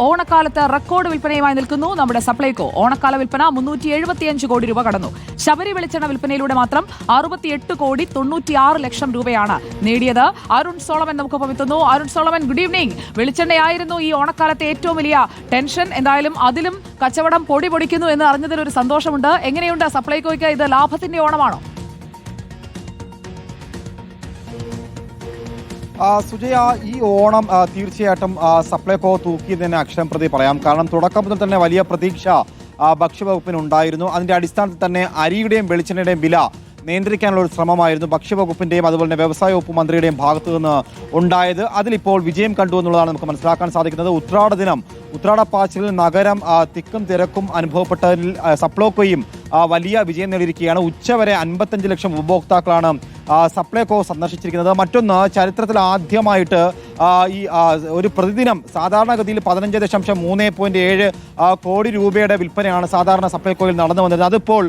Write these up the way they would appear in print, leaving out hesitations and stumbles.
ഓണക്കാലത്ത് റെക്കോർഡ് വിൽപ്പനയുമായി നിൽക്കുന്നു നമ്മുടെ സപ്ലൈകോ. ഓണക്കാല വിൽപ്പന 375 കോടി രൂപ കടന്നു. ശബരി വെളിച്ചെണ്ണ വിൽപ്പനയിലൂടെ മാത്രം 68 കോടി 96 ലക്ഷം രൂപയാണ് നേടിയത്. അരുൺ സോളമൻ നമുക്കൊപ്പം എത്തുന്നു. Arun Solomon, good evening. വെളിച്ചെണ്ണയായിരുന്നു ഈ ഓണക്കാലത്തെ ഏറ്റവും വലിയ ടെൻഷൻ. എന്തായാലും അതിലും കച്ചവടം പൊടി പൊടിക്കുന്നു എന്ന് അറിഞ്ഞതിൽ ഒരു സന്തോഷമുണ്ട്. എങ്ങനെയുണ്ട് സപ്ലൈകോയ്ക്ക്? ഇത് ലാഭത്തിന്റെ ഓണമാണോ? സുജയ, ഈ ഓണം തീർച്ചയായിട്ടും സപ്ലൈകോ തൂക്കിയതിന് അക്ഷരം പ്രതി പറയാം. കാരണം തുടക്കം മുതൽ തന്നെ വലിയ പ്രതീക്ഷ ഭക്ഷ്യവകുപ്പിനുണ്ടായിരുന്നു. അതിന്റെ അടിസ്ഥാനത്തിൽ തന്നെ അരിയുടെയും വെളിച്ചെണ്ണയുടെയും വില നിയന്ത്രിക്കാനുള്ള ഒരു ശ്രമമായിരുന്നു ഭക്ഷ്യവകുപ്പിന്റെയും അതുപോലെ തന്നെ വ്യവസായ വകുപ്പ് മന്ത്രിയുടെയും ഭാഗത്തു നിന്ന് ഉണ്ടായത്. അതിലിപ്പോൾ വിജയം കണ്ടു എന്നുള്ളതാണ് നമുക്ക് മനസ്സിലാക്കാൻ സാധിക്കുന്നത്. ഉത്രാട ദിനം, ഉത്രാടപ്പാച്ചിലിൽ നഗരം തിക്കും തിരക്കും അനുഭവപ്പെട്ടതിൽ സപ്ലൈകോയും വലിയ വിജയം നേടിയിരിക്കുകയാണ്. ഉച്ചവരെ 55 ലക്ഷം ഉപഭോക്താക്കളാണ് സപ്ലൈകോ സന്ദർശിച്ചിരിക്കുന്നത്. മറ്റൊന്ന്, ചരിത്രത്തിൽ ആദ്യമായിട്ട് ഈ ഒരു പ്രതിദിനം സാധാരണഗതിയിൽ 15.37 കോടി രൂപയുടെ വിൽപ്പനയാണ് സാധാരണ സപ്ലൈകോയിൽ നടന്നു വന്നത്. അതിപ്പോൾ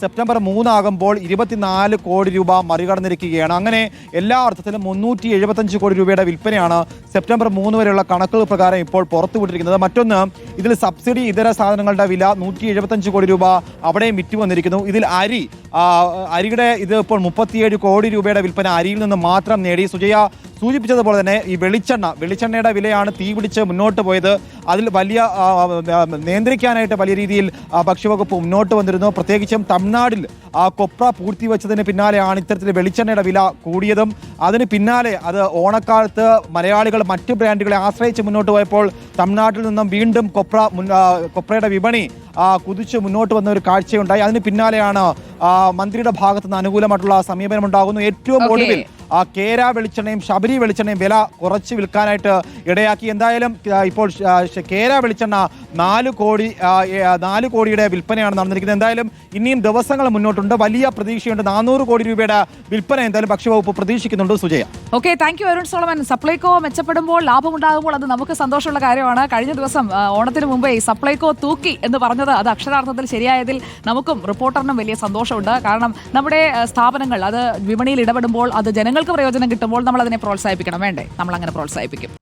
സെപ്റ്റംബർ 3 ആകുമ്പോൾ 24 കോടി രൂപ മറികടന്നിരിക്കുകയാണ്. അങ്ങനെ എല്ലാ അർത്ഥത്തിലും 375 കോടി രൂപയുടെ വിൽപ്പനയാണ് സെപ്റ്റംബർ 3 വരെയുള്ള കണക്കുകൾ പ്രകാരം ഇപ്പോൾ പുറത്തുവിട്ടിരിക്കുന്നത്. മറ്റൊന്ന്, ഇതിൽ സബ്സിഡി ഇതര സാധനങ്ങളുടെ വില 175 കോടി രൂപ അവിടെയും വിറ്റ് വന്നിരിക്കുന്നു. ഇതിൽ അരിയുടെ ഇത് ഇപ്പോൾ 37 കോടി രൂപയുടെ വിൽപ്പന അരിയിൽ നിന്ന് മാത്രം നേടി. സുജയ സൂചിപ്പിച്ചതുപോലെ തന്നെ ഈ വെളിച്ചെണ്ണയുടെ വിലയാണ് തീപിടിച്ച് മുന്നോട്ട് പോയത്. അതിൽ വലിയ നിയന്ത്രിക്കാനായിട്ട് വലിയ രീതിയിൽ ഭക്ഷ്യവകുപ്പ് മുന്നോട്ട് വന്നിരുന്നു. പ്രത്യേകിച്ചും തമിഴ്നാടിൽ കൊപ്ര പൂഴ്ത്തിവെച്ചതിന് പിന്നാലെയാണ് ഇത്തരത്തിൽ വെളിച്ചെണ്ണയുടെ വില കൂടിയതും. അതിന് പിന്നാലെ അത് ഓണക്കാലത്ത് മലയാളികൾ മറ്റ് ബ്രാൻഡുകളെ ആശ്രയിച്ച് മുന്നോട്ട് പോയപ്പോൾ തമിഴ്നാട്ടിൽ നിന്നും വീണ്ടും കൊപ്രയുടെ വിപണി കുതിച്ച് മുന്നോട്ട് വന്ന ഒരു കാഴ്ചയുണ്ടായി. അതിന് പിന്നാലെയാണ് മന്ത്രിയുടെ ഭാഗത്തു നിന്ന് അനുകൂലമായിട്ടുള്ള സമീപനം ഉണ്ടാകുന്നു. ഏറ്റവും ഒടുവിൽ കേര വെളിച്ചെണ്ണയും ശബരി വെളിച്ചെണ്ണയും വില കുറച്ച് വിൽക്കാനായിട്ട് ഇടയാക്കി. എന്തായാലും ഇപ്പോൾ കേര വെളിച്ചെണ്ണ 4 കോടിയുടെ വിൽപ്പനയാണ് നടന്നിരിക്കുന്നത്. എന്തായാലും ഇനിയും ദിവസങ്ങൾ മുന്നോട്ടുണ്ട്. വലിയ പ്രതീക്ഷയുണ്ട്. 400 കോടി രൂപയുടെ വിൽപ്പന എന്തായാലും ഭക്ഷ്യവകുപ്പ് പ്രതീക്ഷിക്കുന്നുണ്ട്. Sujaya, okay, thank you Arun Solomon. Supplyco മെച്ചപ്പെടുമ്പോൾ, ലാഭമുണ്ടാകുമ്പോൾ അത് നമുക്ക് സന്തോഷമുള്ള കാര്യമാണ്. കഴിഞ്ഞ ദിവസം ഓണത്തിന് മുമ്പേ സപ്ലൈകോ തൂക്കി എന്ന് പറഞ്ഞത് അത് അക്ഷരാർത്ഥത്തിൽ ശരിയായതിൽ നമുക്കും റിപ്പോർട്ടറിനും വലിയ സന്തോഷമുണ്ട്. കാരണം നമ്മുടെ സ്ഥാപനങ്ങൾ അത് വിപണിയിൽ ഇടപെടുമ്പോൾ, അത് ജനങ്ങൾക്ക് പ്രയോജനം കിട്ടുമ്പോൾ നമ്മൾ അതിനെ പ്രോത്സാഹിപ്പിക്കണം. വേണ്ടേ? നമ്മൾ അങ്ങനെ പ്രോത്സാഹിപ്പിക്കും.